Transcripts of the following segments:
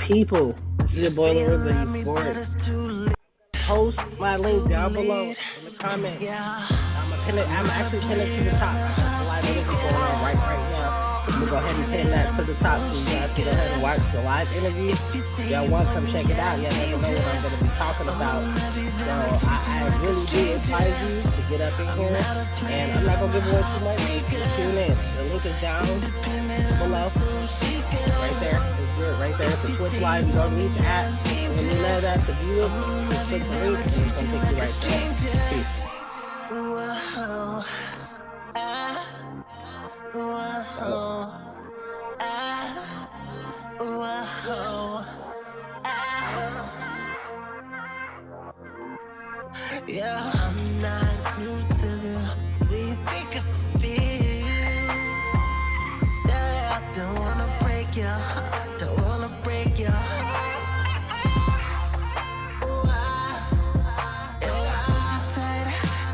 people? This is your boy Lorenzo Euphoric. Post my link down below in the comments. I'm actually pinning it to the top. I got a live interview going on right now. I'm gonna go ahead and pin that to the top so you guys can go ahead and watch the live interview. If y'all want, come check it out. Y'all never know what I'm gonna be talking about. So I really do advise you to get up in here, and I'm not gonna give away too much. Just tune in. The link is down below, right there. It's good, right there. It's a Twitch live. You don't need the app. When you know that to view it, just click the link, and it's gonna take you right there. Peace. Yeah, I'm not new to the way you think I feel. Yeah, don't wanna break your heart, don't wanna break your heart.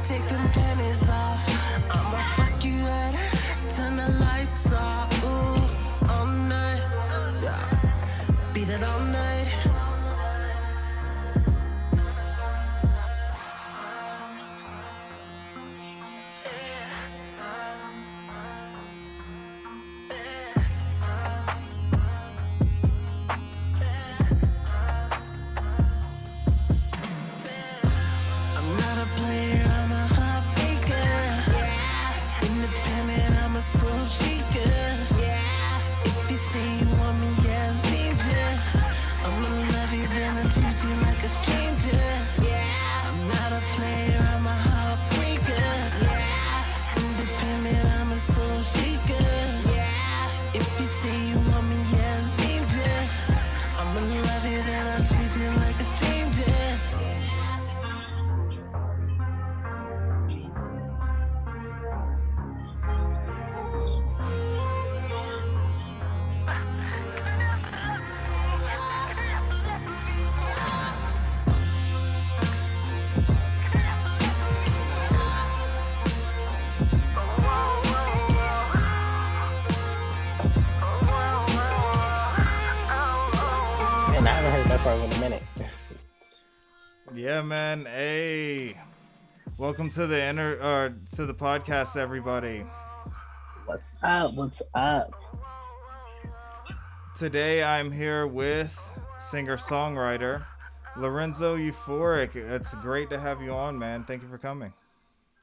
Take them pennies off. I'ma fuck you right. Turn the lights off. Ooh, all night. Yeah. Beat it all night. I'm not a player, I'm a heartbreaker. Yeah. Independent, I'm a soul shaker. Yeah. If you say you want me, yeah, it's danger. I'ma love you, then I'll treat you like a stranger. Yeah. I'm not a player, I'm a heartbreaker. Yeah. Independent, I'm a soul shaker. Yeah. If you say you want me, yeah, it's danger. I'ma love you, then I'll treat you like a stranger. Man, I haven't heard that song in a minute. Yeah, man. Hey, welcome to the podcast, everybody. What's up? What's up? Today I'm here with singer-songwriter Lorenzo Euphoric. It's great to have you on, man. Thank you for coming.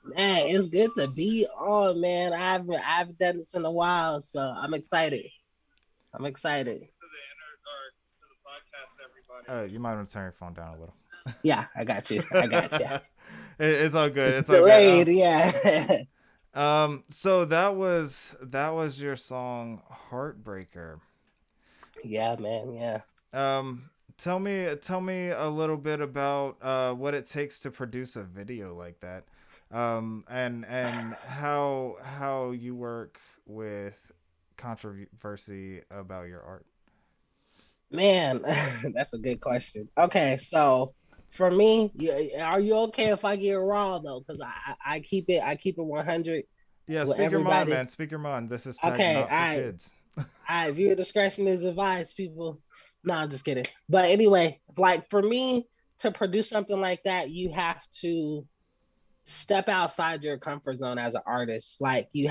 Man, it's good to be on, man. I haven't done this in a while, so I'm excited. I'm excited. To the podcast, everybody. You might want to turn your phone down a little. Yeah, I got you. I got you. It's all good. It's all Delayed, good. yeah. So that was your song Heartbreaker. Yeah, man. Yeah. Tell me a little bit about what it takes to produce a video like that, and how you work with controversy about your art. Man, that's a good question. Okay, so for me, are you okay if I get raw though? Because I keep it 100 Yeah, with speak your mind, everybody. man. Speak your mind. This is tagged Okay, not for kids. viewer discretion is advised, people. No, I'm just kidding. But anyway, like for me to produce something like that, you have to step outside your comfort zone as an artist. Like you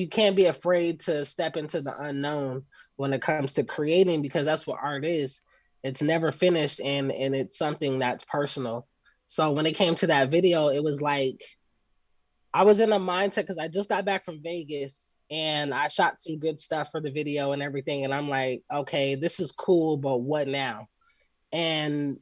can't be afraid to step into the unknown when it comes to creating, because that's what art is. It's never finished, and it's something that's personal. So when it came to that video, it was like I was in a mindset because I just got back from Vegas and I shot some good stuff for the video and everything. And I'm like, okay, this is cool, but what now? And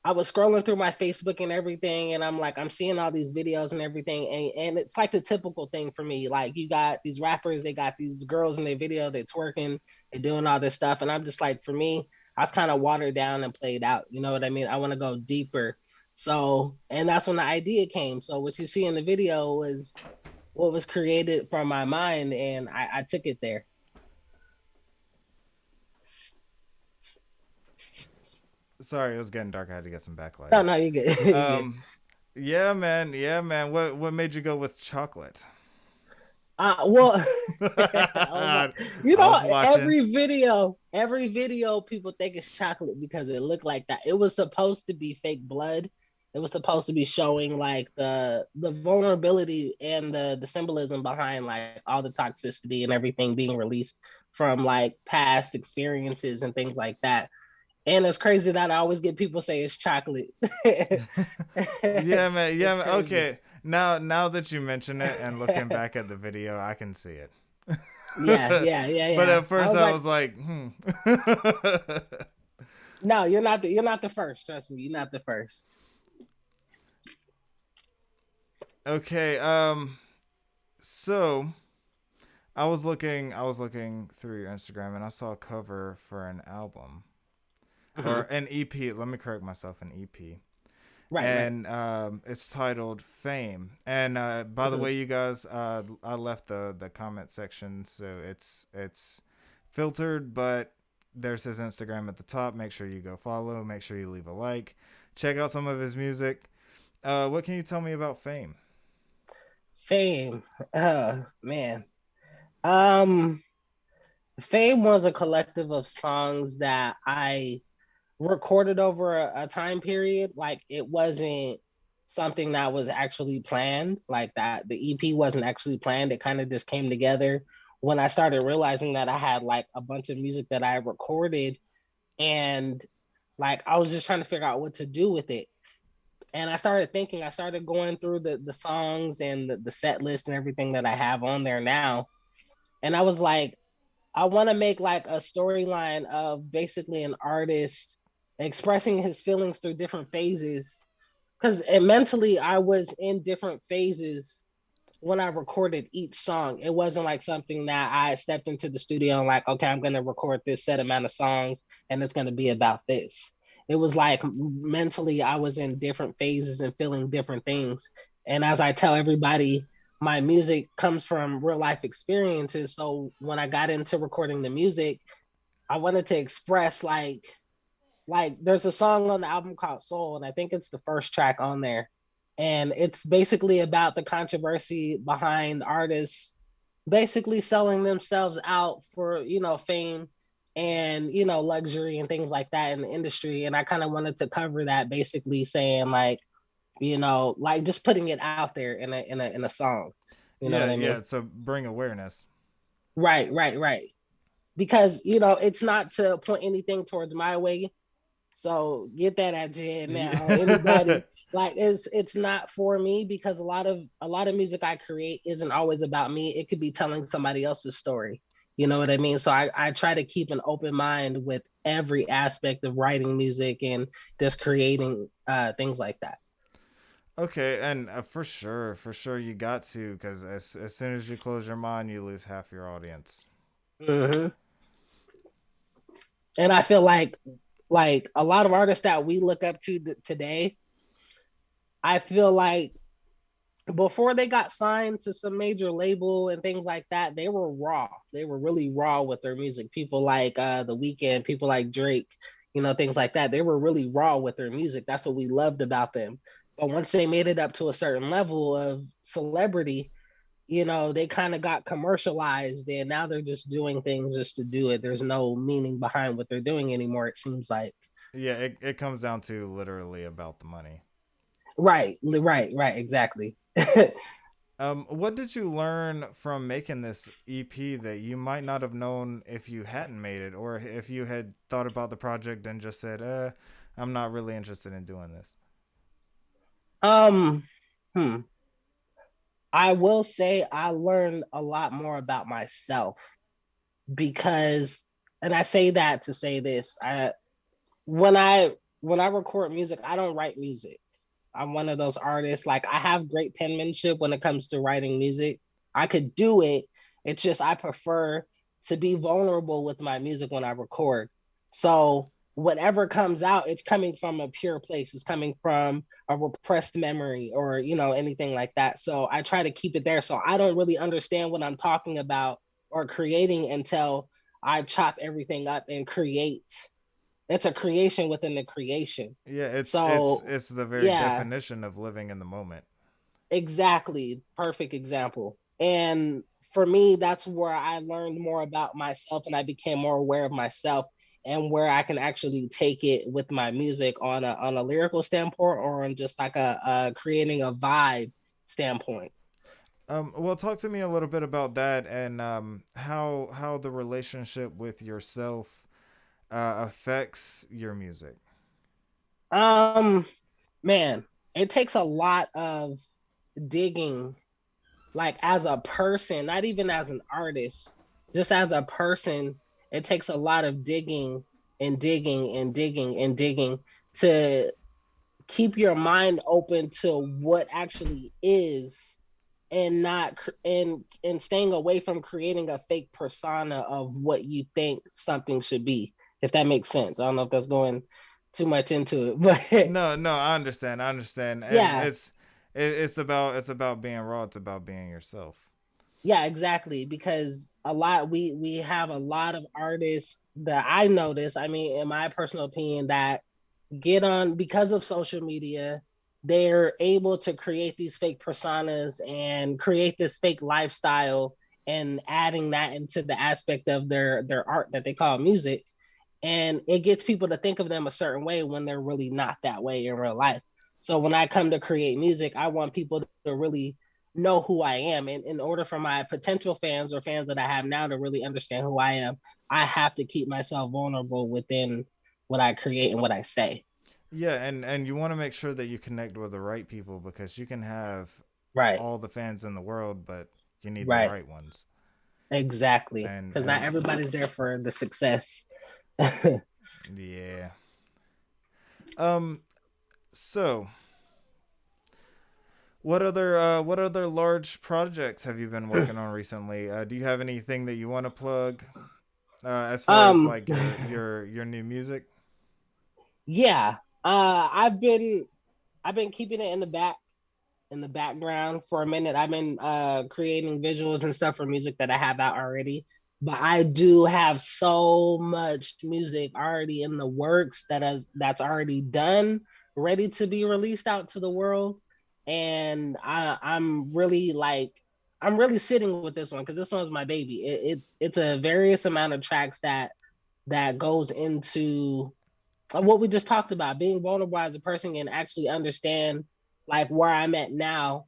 I was scrolling through my Facebook and everything, and I'm like, I'm seeing all these videos and everything, and it's like the typical thing for me. Like, you got these rappers, they got these girls in their video, they're twerking, they're doing all this stuff, and I'm just like, for me, I was kind of watered down and played out. You know what I mean? I want to go deeper. So, and that's when the idea came. So what you see in the video was what was created from my mind, and I took it there. Sorry, it was getting dark. I had to get some backlight. No, you good. Yeah, man. Yeah, man. What made you go with chocolate? Well, oh my, you I know, was watching. every video, people think it's chocolate because it looked like that. It was supposed to be fake blood. It was supposed to be showing like the vulnerability and the symbolism behind like all the toxicity and everything being released from like past experiences and things like that. And it's crazy that I always get people say it's chocolate. Yeah, man. It's Yeah, man. crazy. Okay. Now that you mention it and looking back at the video, I can see it. Yeah, yeah, yeah, But yeah. at I first was I like, was like, hmm. no, you're not the first. Trust me, you're not the first. Okay, so I was looking through your Instagram and I saw a cover for an album or Mhm. an EP. Let me correct myself, an EP. Right, right. And it's titled Fame. And by the Mhm. way, you guys, I left the comment section, so it's filtered, but there's his Instagram at the top. Make sure you go follow. Make sure you leave a like. Check out some of his music. What can you tell me about Fame? Fame. Man. Um, Fame was a collective of songs that I recorded over a time period. Like it wasn't something that was actually planned. Like that, the EP wasn't actually planned. It kind of just came together when I started realizing that I had like a bunch of music that I recorded, and like I was just trying to figure out what to do with it. And I started thinking, I started going through the songs and the set list and everything that I have on there now. And I was like, I want to make like a storyline of basically an artist expressing his feelings through different phases. Because mentally, I was in different phases when I recorded each song. It wasn't like something that I stepped into the studio and like, okay, I'm gonna record this set amount of songs and it's gonna be about this. It was like mentally I was in different phases and feeling different things. And as I tell everybody, my music comes from real life experiences. So when I got into recording the music, I wanted to express like there's a song on the album called Soul, and I think it's the first track on there. And it's basically about the controversy behind artists basically selling themselves out for, you know, fame and, you know, luxury and things like that in the industry. And I kind of wanted to cover that, basically saying like, you know, like just putting it out there in a song. You know Yeah, what I mean? yeah. So bring awareness. Right, right, right. Because, you know, it's not to point anything towards my way. So get that at Jen now. Yeah. Anybody like it's not for me because a lot of music I create isn't always about me. It could be telling somebody else's story. You know what I mean? So I try to keep an open mind with every aspect of writing music and just creating things like that. Okay, and for sure, you got to, because as soon as you close your mind, you lose half your audience. Hmm. And I feel like a lot of artists that we look up to today, I feel like before they got signed to some major label and things like that, they were raw. They were really raw with their music. People like The Weeknd, people like Drake, you know, things like that. They were really raw with their music. That's what we loved about them. But once they made it up to a certain level of celebrity, you know, they kind of got commercialized and now they're just doing things just to do it. There's no meaning behind what they're doing anymore, it seems like. Yeah, it comes down to literally about the money. Right, right, right, exactly. What did you learn from making this EP that you might not have known if you hadn't made it, or if you had thought about the project and just said, I'm not really interested in doing this? um, hmm. I will say I learned a lot more about myself because, and I say that to say this, when I when I record music, I don't write music. I'm one of those artists. Like I have great penmanship when it comes to writing music. I could do it. It's just I prefer to be vulnerable with my music when I record. So whatever comes out, it's coming from a pure place. It's coming from a repressed memory or, you know, anything like that. So I try to keep it there. So I don't really understand what I'm talking about or creating until I chop everything up and create. It's a creation within the creation. Yeah, it's So it's the very yeah, definition of living in the moment. exactly. Perfect example. And for me, that's where I learned more about myself and I became more aware of myself and where I can actually take it with my music on a lyrical standpoint or on just like a creating a vibe standpoint. Well, talk to me a little bit about that and how the relationship with yourself affects your music. Um, man, it takes a lot of digging, like as a person, not even as an artist, just as a person. It takes a lot of digging and digging and digging and digging to keep your mind open to what actually is and not and staying away from creating a fake persona of what you think something should be, if that makes sense. I don't know if that's going too much into it, but No, no, I understand, and yeah, it's about being raw. It's about being yourself. yeah, exactly. Because a lot we have a lot of artists that I notice, I mean, in my personal opinion, that get on because of social media. They're able to create these fake personas and create this fake lifestyle and adding that into the aspect of their art that they call music. And it gets people to think of them a certain way when they're really not that way in real life. So when I come to create music, I want people to really know who I am. And in order for my potential fans or fans that I have now to really understand who I am, I have to keep myself vulnerable within what I create and what I say. Yeah, and you want to make sure that you connect with the right people because you can have Right. all the fans in the world, but you need the Right. right ones. Exactly. Because not And everybody's there for the success. yeah. Um. So, what other large projects have you been working on recently? Do you have anything that you want to plug? As far as um like your new music. yeah. I've been keeping it in the background for a minute. I've been creating visuals and stuff for music that I have out already. But I do have so much music already in the works that's already done, ready to be released out to the world. And I'm really sitting with this one because this one's my baby. It's a various amount of tracks that goes into what we just talked about, being vulnerable as a person and actually understand like where I'm at now,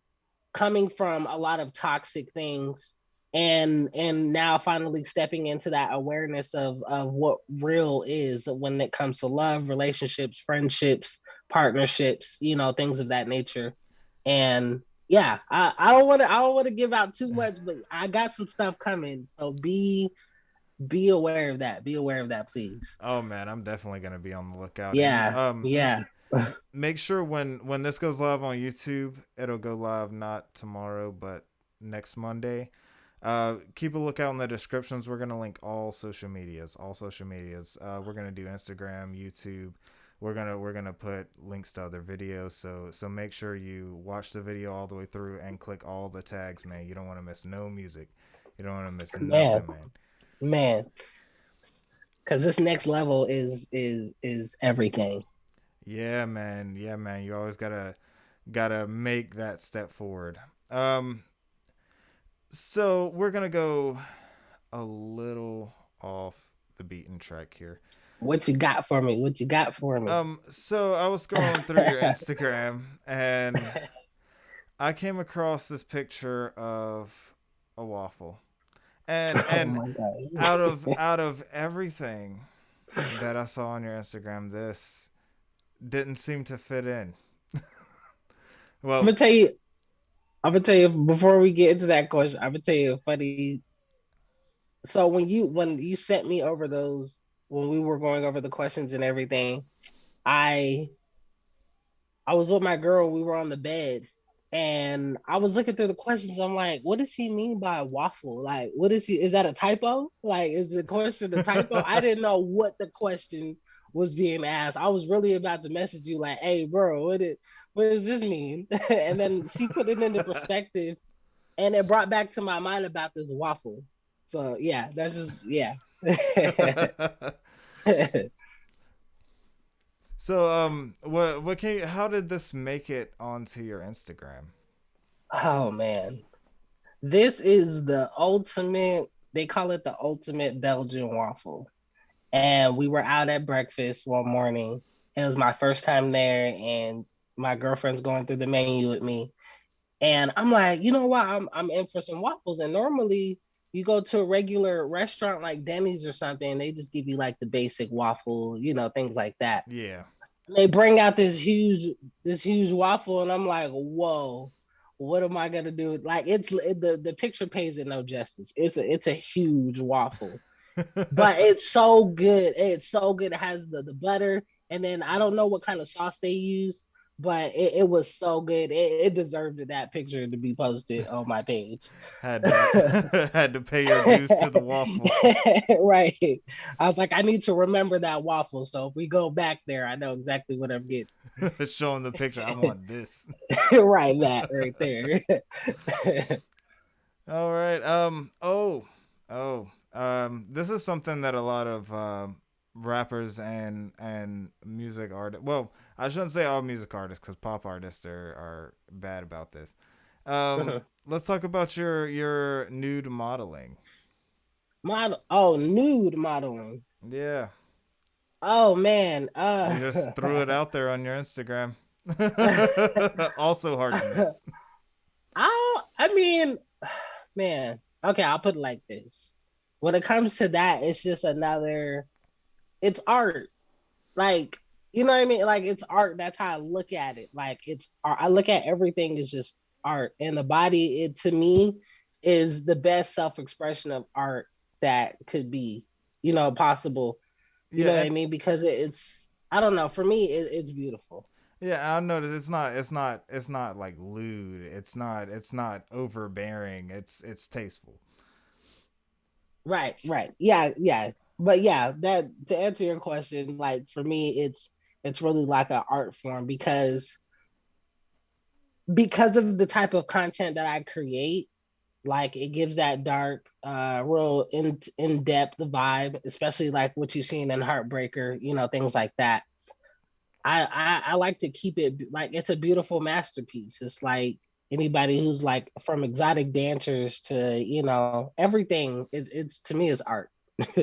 coming from a lot of toxic things and now finally stepping into that awareness of what real is when it comes to love, relationships, friendships, partnerships, things of that nature. And yeah, I don't want to give out too much, but I got some stuff coming. So be aware of that. Be aware of that, please. Oh man, I'm definitely gonna be on the lookout. And Yeah, yeah. make sure when this goes live on YouTube, it'll go live not tomorrow, but next Monday. Keep a lookout in the descriptions. We're gonna link all social medias. All social medias. We're gonna do Instagram, YouTube. We're gonna put links to other videos. So make sure you watch the video all the way through and click all the tags, man. You don't want to miss no music. You don't want to miss Man, nothing, man. man. Because this next level is everything. Yeah, man. Yeah, man. You always gotta make that step forward. Um, so we're gonna go a little off the beaten track here. What you got for me? What you got for me? So I was scrolling through your Instagram and I came across this picture of a waffle. Oh And my god. out of everything that I saw on your Instagram, this didn't seem to fit in. I'm Well, gonna tell you. I'm gonna tell you before we get into that question. I'm gonna tell you a funny. So when you sent me over those when we were going over the questions and everything, I I was with my girl. We were on the bed, and I was looking through the questions. I'm like, what does he mean by waffle? Like, what is he? Is that a typo? Like, is the question a typo? I didn't know what the question was being asked. I was really about to message you like, hey, bro, what does this mean? And then she put it into perspective, and it brought back to my mind about this waffle. So yeah, that's just yeah. so what can how did this make it onto your Instagram? Oh man. This is the ultimate, they call it the ultimate Belgian waffle. And we were out at breakfast one morning. It was my first time there, and my girlfriend's going through the menu with me. And I'm like, you know what? I'm in for some waffles. And normally you go to a regular restaurant like Denny's or something, they just give you like the basic waffle, things like that. Yeah. They bring out this huge waffle, and I'm like, whoa, what am I gonna do? Like the picture pays it no justice. It's a huge waffle, but it's so good. It's so good. It has the butter, and then I don't know what kind of sauce they use, but it was so good. It deserved that picture to be posted on my page. Had to had to pay your dues to the waffle. Right. I was like, I need to remember that waffle. So if we go back there, I know exactly what I'm getting. Showing the picture. I want this. Right, that right there. All right. This is something that a lot of rappers and music artists. Well, I shouldn't say all music artists because pop artists are bad about this. Let's talk about your nude modeling. Nude modeling. Yeah, Oh man. you just threw it out there on your Instagram. Also hard to miss. I mean, man. Okay, I'll put it like this. When it comes to that, it's just another. It's art. Like, you know what I mean? Like, it's art. That's how I look at it. Like, it's art. I look at everything as just art, and the body, it to me, is the best self-expression of art that could be, possible. You Yeah, know what I and mean? Because it's, I don't know. For me, it's beautiful. yeah, I noticed it's not like lewd. It's not overbearing. It's tasteful. Right, right. Yeah, yeah. But yeah, that to answer your question, like for me, it's really like an art form because of the type of content that I create. Like it gives that dark, real in depth vibe, especially like what you've seen in Heartbreaker, things like that. I like to keep it like it's a beautiful masterpiece. It's like anybody who's like from exotic dancers to everything. It's to me is art.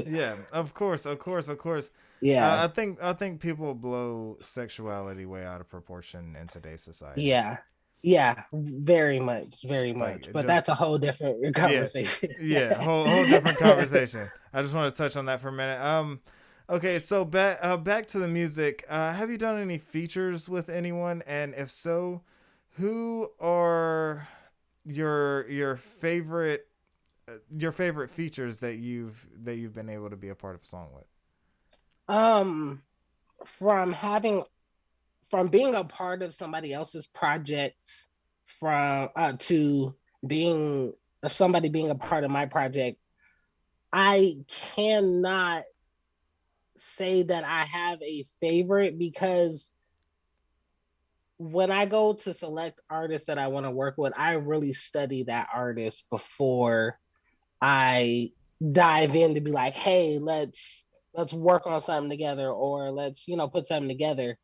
Yeah, of course, of course, of course. Yeah, I think people blow sexuality way out of proportion in today's society. yeah, yeah. Very much, very Like much. it But just that's a whole different yeah, conversation. yeah, whole different conversation. I just want to touch on that for a minute. Okay, so back to the music. Have you done any features with anyone? And if so, who are your favorite features that you've been able to be a part of a song with? um, from having from being a part of somebody else's project, from to being somebody being a part of my project, I cannot say that I have a favorite because when I go to select artists that I want to work with, I really study that artist before I dive in to be like, hey, let's work on something together, or let's put something together.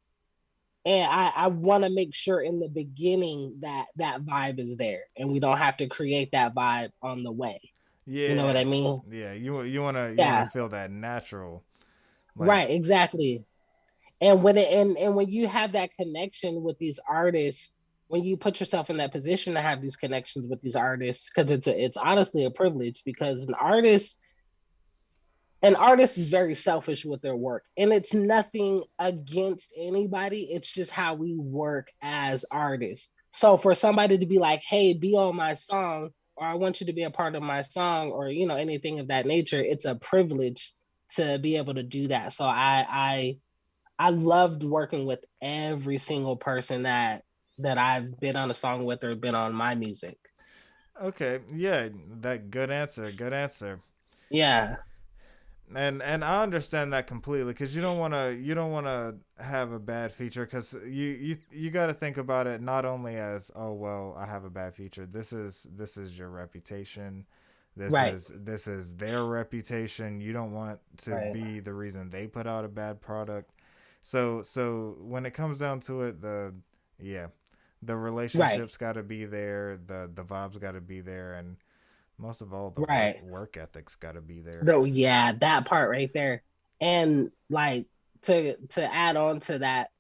And I want to make sure in the beginning that that vibe is there, and we don't have to create that vibe on the way. You know what Yeah, I mean? yeah. You wanna Yeah, feel that natural, like right, exactly. And when you have that connection with these artists, when you put yourself in that position to have these connections with these artists, because it's honestly a privilege, because an artist is very selfish with their work, and it's nothing against anybody. It's just how we work as artists. So for somebody to be like, hey, be on my song, or I want you to be a part of my song, or anything of that nature, it's a privilege to be able to do that. So I loved working with every single person that I've been on a song with or been on my music. okay, yeah, that good answer, good answer. Yeah, And I understand that completely because you don't want to have a bad feature because you got to think about it not only as, oh well, I have a bad feature. This is your reputation. This right, is this is their reputation. You don't want to right, be the reason they put out a bad product. So when it comes down to it, yeah, the right, relationships got to be there. The vibes got to be there, Most of all, the Right. work ethic's got to be there. Though, yeah, that part right there. And like to add on to that,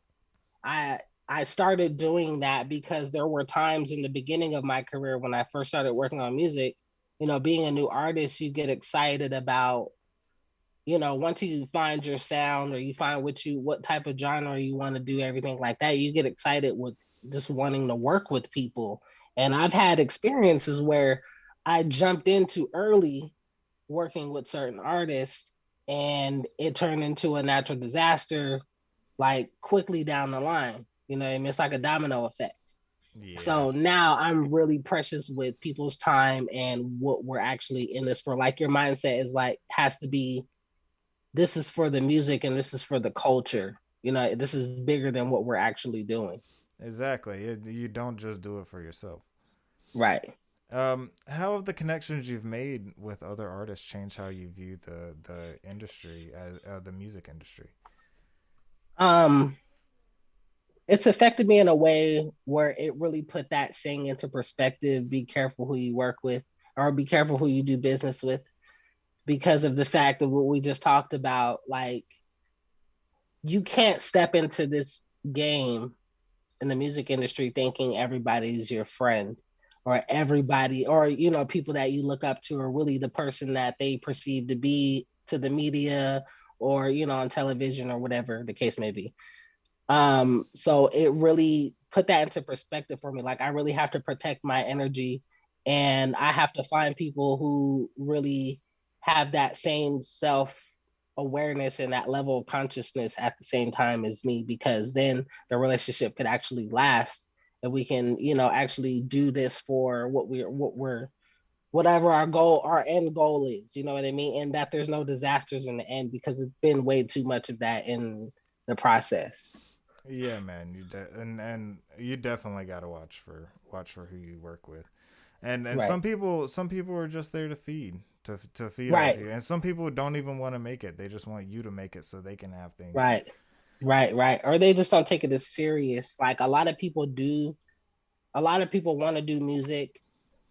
I I started doing that because there were times in the beginning of my career when I first started working on music, being a new artist, you get excited about, once you find your sound or you find what type of genre you want to do, everything like that, you get excited with just wanting to work with people. And I've had experiences where I jumped into early working with certain artists and it turned into a natural disaster like quickly down the line. You know what I mean? It's like a domino effect. Yeah. So now I'm really precious with people's time and what we're actually in this for. Like your mindset is like has to be, this is for the music and this is for the culture. This is bigger than what we're actually doing. Exactly. You don't just do it for yourself. Right. How have the connections you've made with other artists changed how you view the industry, as the music industry? Um, it's affected me in a way where it really put that saying into perspective. Be careful who you work with, or be careful who you do business with, because of the fact of what we just talked about. Like, you can't step into this game in the music industry thinking everybody's your friend, or everybody, or people that you look up to are really the person that they perceive to be to the media, or on television, or whatever the case may be. So it really put that into perspective for me. Like, I really have to protect my energy, and I have to find people who really have that same self awareness and that level of consciousness at the same time as me, because then the relationship could actually last, and we can, actually do this for what we're whatever our end goal is, you know what I mean? And that there's no disasters in the end, because it's been way too much of that in the process. Yeah, man. And you definitely got to watch for who you work with. And Right. some people are just there to feed, to feed off Right. you. And some people don't even want to make it. They just want you to make it so they can have things. Right. Right. Right. Or they just don't take it as serious. Like, a lot of people do, a lot of people want to do music,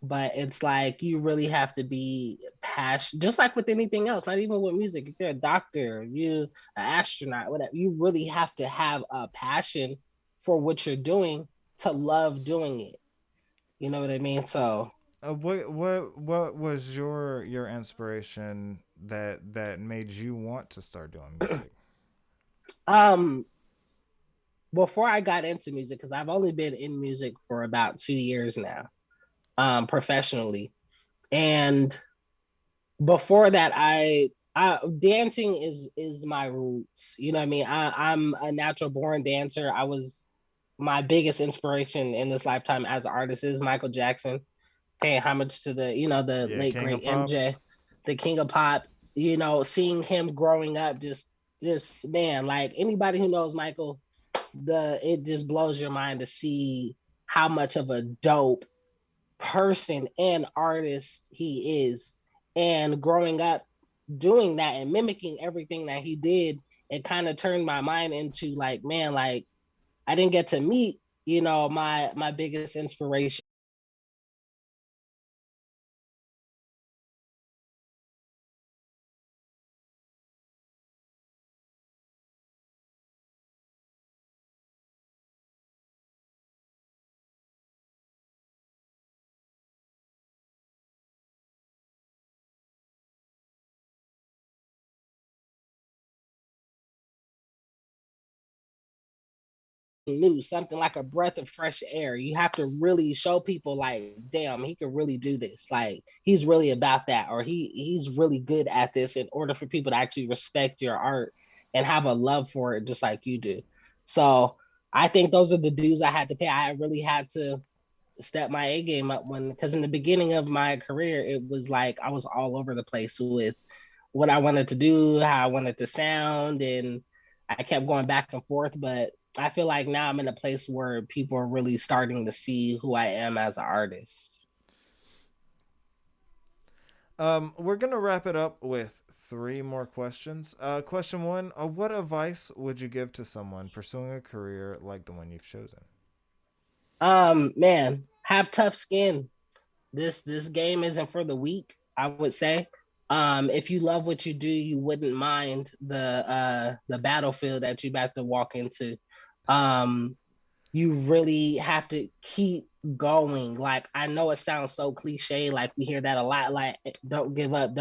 but it's like you really have to be passionate, just like with anything else, not even with music. If you're a doctor, you an astronaut, whatever, you really have to have a passion for what you're doing to love doing it. You know what I mean? So What was your inspiration that made you want to start doing music? um before I got into music, because I've only been in music for about 2 years now, professionally. And before that, I dancing is my roots. You know what I mean? I'm a natural born dancer. I was My biggest inspiration in this lifetime as an artist is Michael Jackson. Paying homage to the Yeah, late King great of Pop. MJ, the king of pop. Seeing him growing up, just man, like, anybody who knows Michael, the it just blows your mind to see how much of a dope person and artist he is. And growing up doing that and mimicking everything that he did, it kind of turned my mind into like, man, like, I didn't get to meet, my biggest inspiration. New, something like a breath of fresh air. You have to really show people like, damn, he can really do this. Like, he's really about that, or he's really good at this, in order for people to actually respect your art and have a love for it just like you do. So I think those are the dues I had to pay. I really had to step my A game up, because in the beginning of my career, it was like I was all over the place with what I wanted to do, how I wanted to sound, and I kept going back and forth. But I feel like now I'm in a place where people are really starting to see who I am as an artist. We're gonna wrap it up with three more questions. Question one: what advice would you give to someone pursuing a career like the one you've chosen? Man, have tough skin. this game isn't for the weak, I would say. If you love what you do, you wouldn't mind the battlefield that you about to walk into. Um, you really have to keep going. Like, I know it sounds so cliche, like we hear that a lot, like don't give up,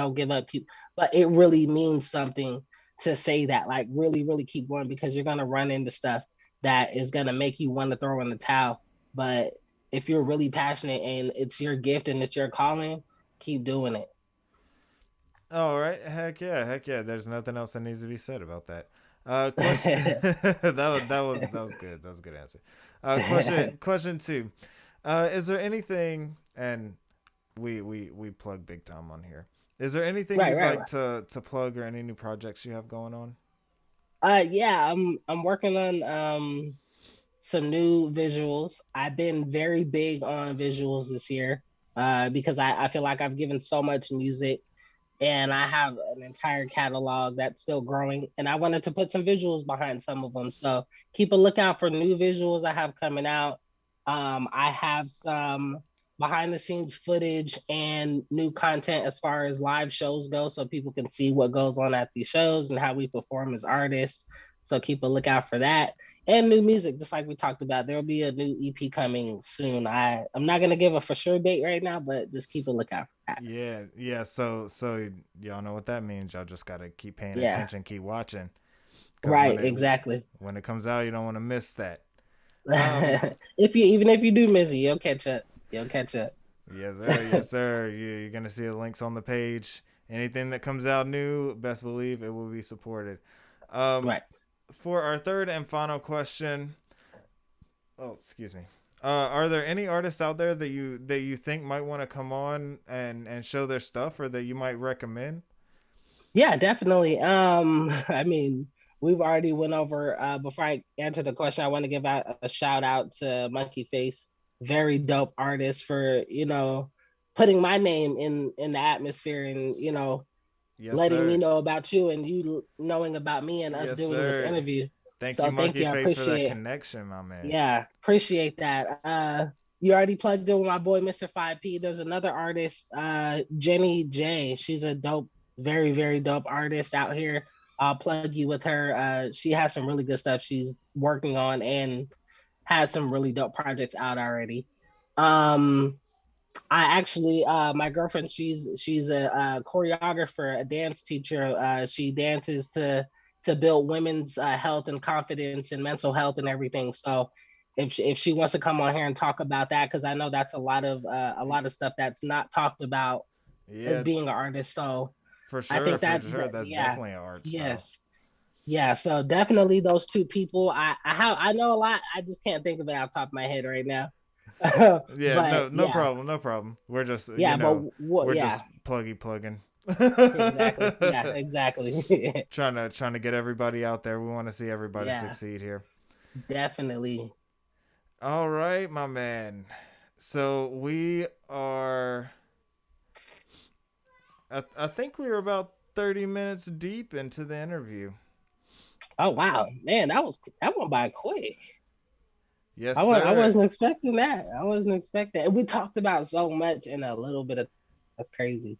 keep, but it really means something to say that. Like, really, really keep going, because you're gonna run into stuff that is gonna make you want to throw in the towel. But if you're really passionate and it's your gift and it's your calling, keep doing it. All right, heck yeah. There's nothing else that needs to be said about that. Question. That was good. That was a good answer. Question two. Is there anything, and we plug big time on here. Is there anything Right, you'd right, like right. to plug, or any new projects you have going on? Yeah, I'm working on some new visuals. I've been very big on visuals this year, because I feel like I've given so much music, and I have an entire catalog that's still growing, and I wanted to put some visuals behind some of them. So keep a lookout for new visuals I have coming out. I have some behind the scenes footage and new content as far as live shows go, so people can see what goes on at these shows and how we perform as artists. So keep a lookout for that, and new music, just like we talked about. There'll be a new EP coming soon. I'm not gonna give a for sure date right now, but just keep a lookout for that. Yeah. So y'all know what that means. Y'all just gotta keep paying Yeah, attention, keep watching, because right, exactly. when it comes out, you don't want to miss that. Um, If you even if you do miss it, you'll catch up. You'll catch up. yes sir, yes sir. You're gonna see the links on the page. Anything that comes out new, best believe it will be supported. Um, Right. for our third and final question, oh, excuse me. Are there any artists out there that you think might want to come on and show their stuff, or that you might recommend? Yeah, definitely. I mean, we've already went over. Before I answer the question, I want to give out a shout out to Monkey Face, very dope artist, for putting my name in the atmosphere, and Yes, letting me sir. know about you, and you knowing about me, and us Yes, doing this sir. interview. Thank you, So thank Monkey you. I Face, for that appreciate. connection, my man. Yeah, appreciate that. You already plugged in with my boy Mr. 5P. There's another artist, Jenny J. She's a dope, very, very dope artist out here. I'll plug you with her. She has some really good stuff she's working on, and has some really dope projects out already. Um, I actually, my girlfriend, she's a choreographer, a dance teacher. She dances to build women's health and confidence and mental health and everything. So if she wants to come on here and talk about that, because I know that's a lot of stuff that's not talked about as Yeah, being an artist. So for I sure, think for that, sure. That's yeah, definitely an art style. yes, yeah. So definitely those two people. I know a lot. I just can't think of it off the top of my head right now. Yeah, But no yeah, problem, no problem. We're just, yeah, but what? we're Yeah, just plugging. exactly. Yeah, exactly. Trying to get everybody out there. We want to see everybody Yeah, succeed here. definitely. All right, my man. So we are. I think we were about 30 minutes deep into the interview. Oh wow, man, that went by quick. Yes, I sir. wasn't expecting that. I wasn't expecting. We talked about so much in a little bit of. That's crazy.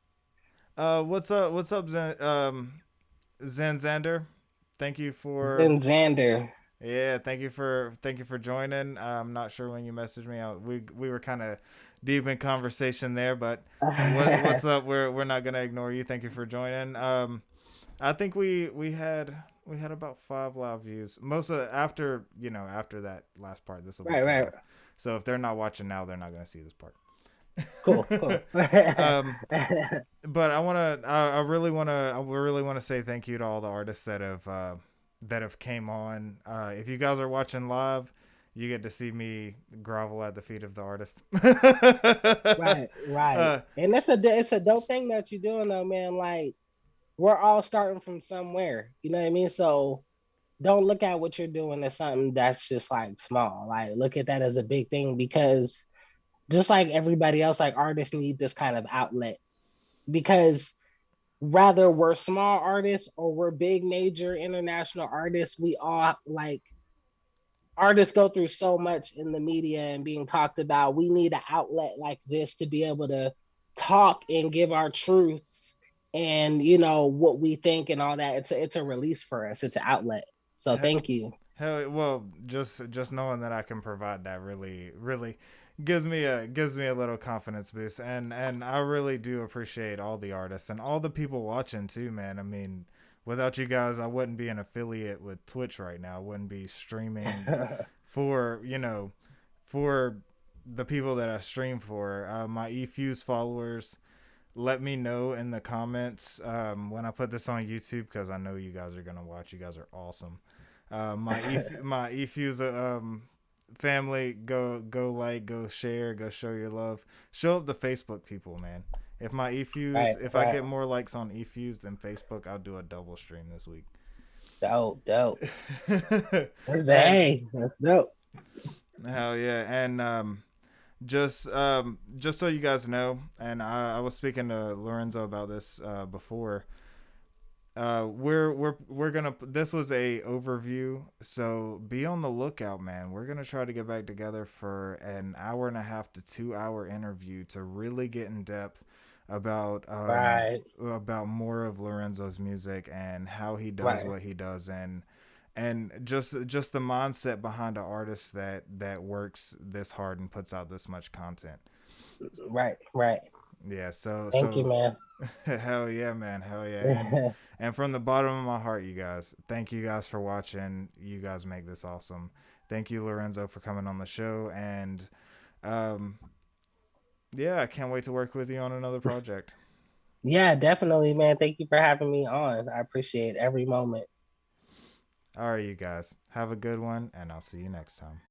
What's up? What's up, Zen Xander? Thank you for Then Xander. Yeah, thank you for joining. I'm not sure when you messaged me. We were kind of deep in conversation there, but what's up? We're not gonna ignore you. Thank you for joining. I think we had about 5 live views. Most of after after that last part, this will be Right, cut right. off. So if they're not watching now, they're not gonna see this part. Cool, cool. um, but I really wanna say thank you to all the artists that have came on. If you guys are watching live, you get to see me grovel at the feet of the artist. Right, right. uh, And it's a dope thing that you're doing though, man. Like, we're all starting from somewhere. You know what I mean? So don't look at what you're doing as something that's just like small. Like, look at that as a big thing, because just like everybody else, like, artists need this kind of outlet, because whether we're small artists or we're big major international artists, we all like artists go through so much in the media and being talked about. We need an outlet like this to be able to talk and give our truths and what we think and all that. It's a release for us. It's an outlet. So thank you. Hell, well, just knowing that I can provide that really gives me a little confidence boost, and I really do appreciate all the artists and all the people watching too, man. I mean, without you guys, I wouldn't be an affiliate with Twitch right now. I wouldn't be streaming for for the people that I stream for. My eFuse followers, let me know in the comments when I put this on YouTube, because I know you guys are gonna watch. You guys are awesome. My eFuse family, go like, go share, go show your love, show up the Facebook people, man. If my eFuse, if I get more likes on eFuse than Facebook, I'll do a double stream this week. Dope. That's dope. Hell yeah. And just so you guys know, and I was speaking to Lorenzo about this before. We're gonna, this was a overview, so be on the lookout, man. We're gonna try to get back together for an 1.5 to 2 hour interview to really get in depth about about more of Lorenzo's music and how he does what he does, and just the mindset behind an artist that works this hard and puts out this much content. Right. Yeah, Thank you, man. Hell yeah, man. Hell yeah. And from the bottom of my heart, you guys, thank you guys for watching. You guys make this awesome. Thank you, Lorenzo, for coming on the show. And yeah, I can't wait to work with you on another project. Yeah, definitely, man. Thank you for having me on. I appreciate every moment. All right, you guys, have a good one, and I'll see you next time.